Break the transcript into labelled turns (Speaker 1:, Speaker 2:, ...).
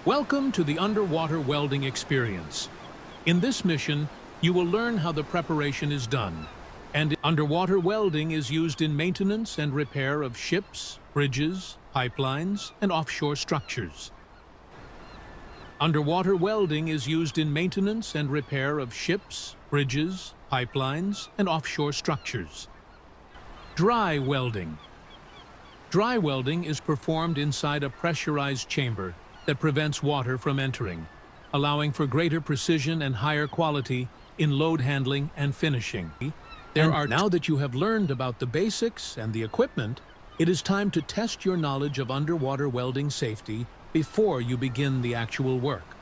Speaker 1: Welcome to the underwater welding experience. In this mission, you will learn how the preparation is done. And underwater welding is used in maintenance and repair of ships, bridges, pipelines, and offshore structures. Underwater welding is used in maintenance and repair of ships, bridges, pipelines, and offshore structures. Dry welding. Dry welding is performed inside a pressurized chamber that prevents water from entering, allowing for greater precision and higher quality in load handling and finishing. Now that you have learned about the basics and the equipment, it is time to test your knowledge of underwater welding safety before you begin the actual work.